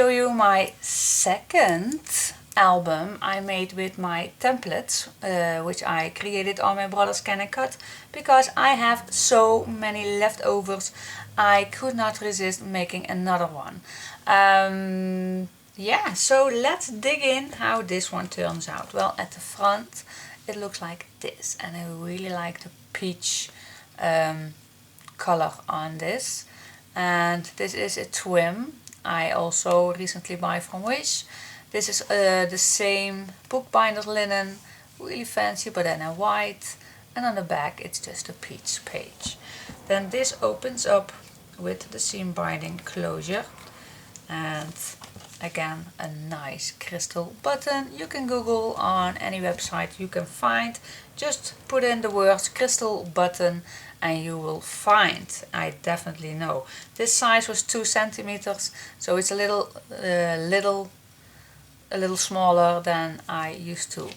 show you my second album I made with my templates, which I created on my brother's Can and Cut, because I have so many leftovers. I could not resist making another one. Yeah, so let's dig in how this one turns out. Well, at the front it looks like this, and I really like the peach color on this. And this is a twim I also recently buy from Wish. This is the same bookbinder linen, really fancy, but then a white, and on the back it's just a peach page. Then this opens up with the seam binding closure, and again a nice crystal button. You can Google on any website you can find, just put in the words crystal button and you will find. I definitely know. This size was 2 centimeters, so it's a little smaller than I used to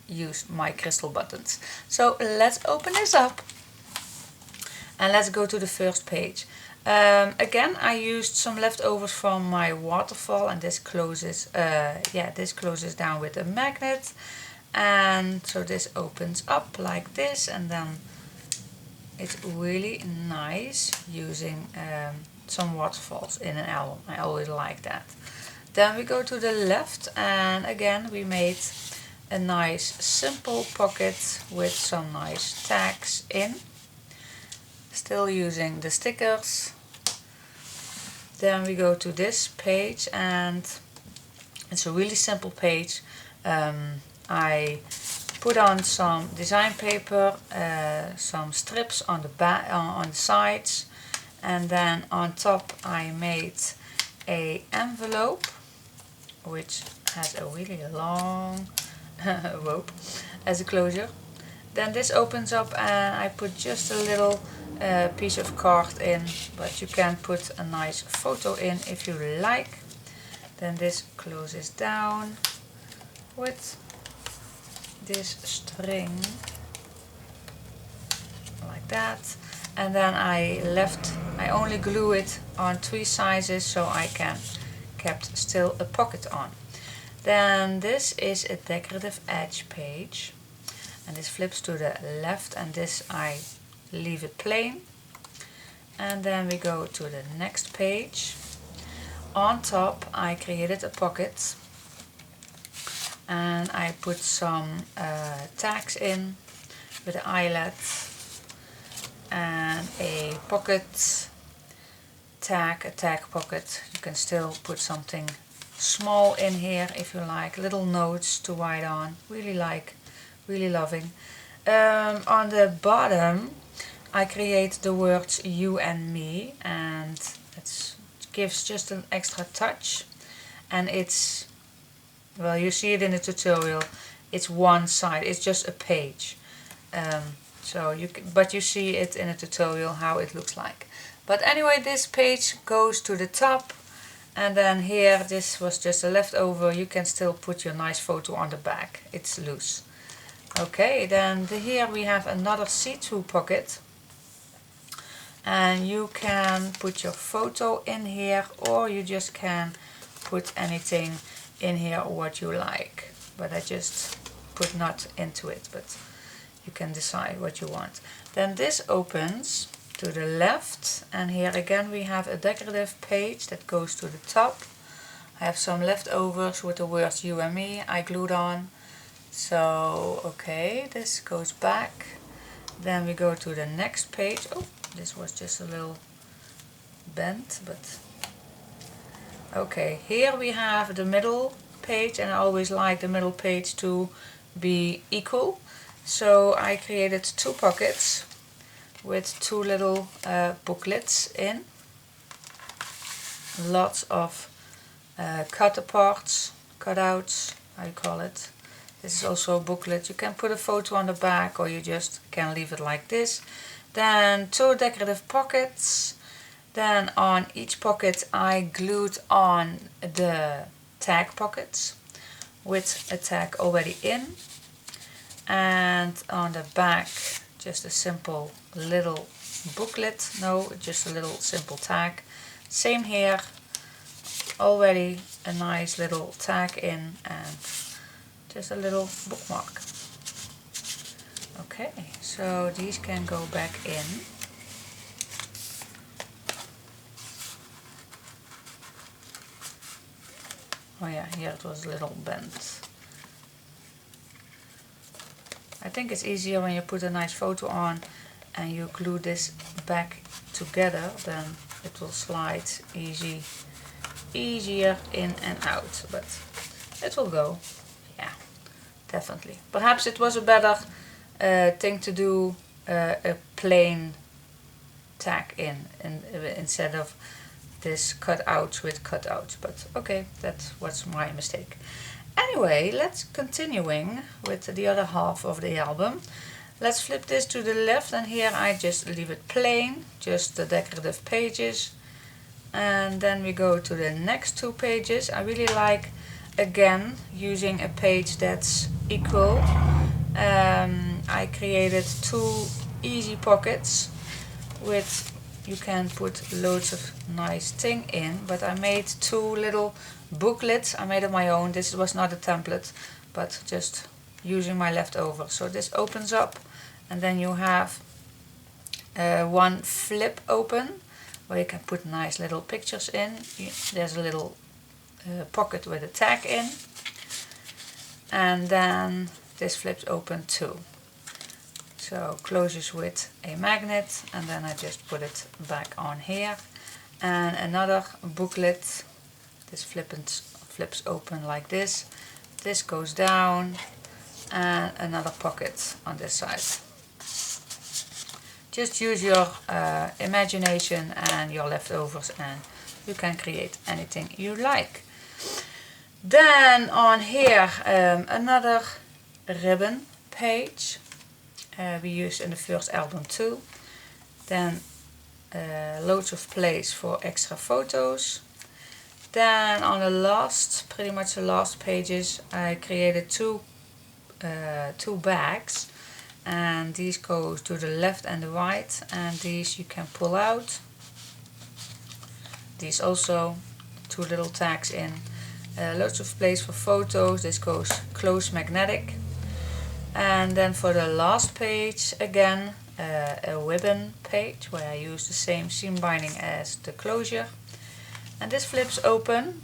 use my crystal buttons. So let's open this up and let's go to the first page. Again, I used some leftovers from my waterfall, and this closes this closes down with a magnet, and so this opens up like this, and then it's really nice using some waterfalls in an album. I always like that. Then we go to the left, and again we made a nice simple pocket with some nice tags in, still using the stickers. Then we go to this page, and it's a really simple page. I put on some design paper, some strips on the back, on the sides, and then on top I made a envelope which has a really long rope as a closure. Then this opens up, and I put just a little piece of card in, but you can put a nice photo in if you like. Then this closes down with this string like that, and then I only glue it on 3 sizes so I can kept still a pocket on. Then this is a decorative edge page, and this flips to the left, and this I leave it plain. And then we go to the next page. On top I created a pocket, and I put some tags in with an eyelet and a pocket tag, a tag pocket. You can still put something small in here if you like, little notes to write on. Really loving. On the bottom I create the words you and me, and it gives just an extra touch, and it's, well, you see it in the tutorial, it's one side, it's just a page. But you see it in a tutorial how it looks like. But anyway, this page goes to the top, and then here, this was just a leftover. You can still put your nice photo on the back, it's loose. Okay, then here we have another see-through pocket, and you can put your photo in here, or you just can put anything in here what you like, but I just put not into it, but you can decide what you want. Then this opens to the left, and here again we have a decorative page that goes to the top. I have some leftovers with the words you and me I glued on. So okay, this goes back. Then we go to the next page. Oh, this was just a little bent, but okay, here we have the middle page, and I always like the middle page to be equal. So I created 2 pockets with 2 little booklets in. Lots of cutouts, how you call it. This is also a booklet. You can put a photo on the back, or you just can leave it like this. Then 2 decorative pockets. Then on each pocket I glued on the tag pockets with a tag already in. And on the back just a simple little booklet, no, just a little simple tag. Same here, already a nice little tag in and just a little bookmark. Okay, so these can go back in. Oh yeah, here it was a little bent. I think it's easier when you put a nice photo on and you glue this back together, then it will slide easier in and out, but it will go. Yeah, definitely. Perhaps it was a better thing to do a plain tag in instead of this cutouts with cutouts, but okay, that was my mistake. Anyway, let's continuing with the other half of the album. Let's flip this to the left, and here I just leave it plain, just the decorative pages. And then we go to the next two pages. I really like, again, using a page that's equal. I created two easy pockets with, you can put loads of nice thing in, but I made two little booklets. I made it my own. This was not a template, but just using my leftovers. So this opens up, and then you have one flip open where you can put nice little pictures in. There's a little pocket with a tag in, and then this flips open too. So closes with a magnet, and then I just put it back on here. And another booklet, this flips open like this. This goes down, and another pocket on this side. Just use your imagination and your leftovers, and you can create anything you like. Then on here, another ribbon page we used in the first album too. Then loads of place for extra photos. Then on the last, pretty much the last pages, I created two bags, and these go to the left and the right, and these you can pull out. These also, two little tags in. Loads of place for photos. This goes close magnetic. And then for the last page, again, a ribbon page where I use the same seam binding as the closure. And this flips open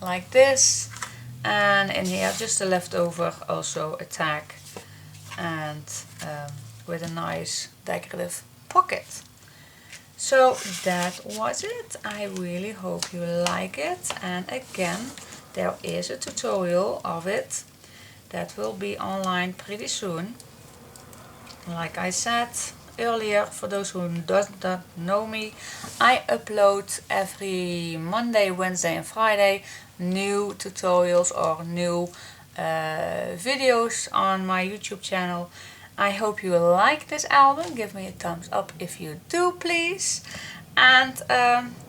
like this, and in here just a leftover, also a tag, and with a nice decorative pocket. So that was it. I really hope you like it, and again, there is a tutorial of it that will be online pretty soon. Like I said earlier, for those who don't know me, I upload every Monday, Wednesday and Friday new tutorials or new videos on my YouTube channel. I hope you like this album. Give me a thumbs up if you do, please. And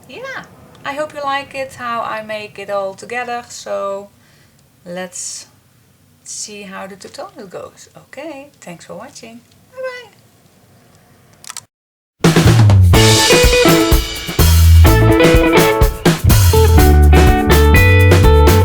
yeah, I hope you like it, how I make it all together. So let's see how the tutorial goes. Okay, thanks for watching.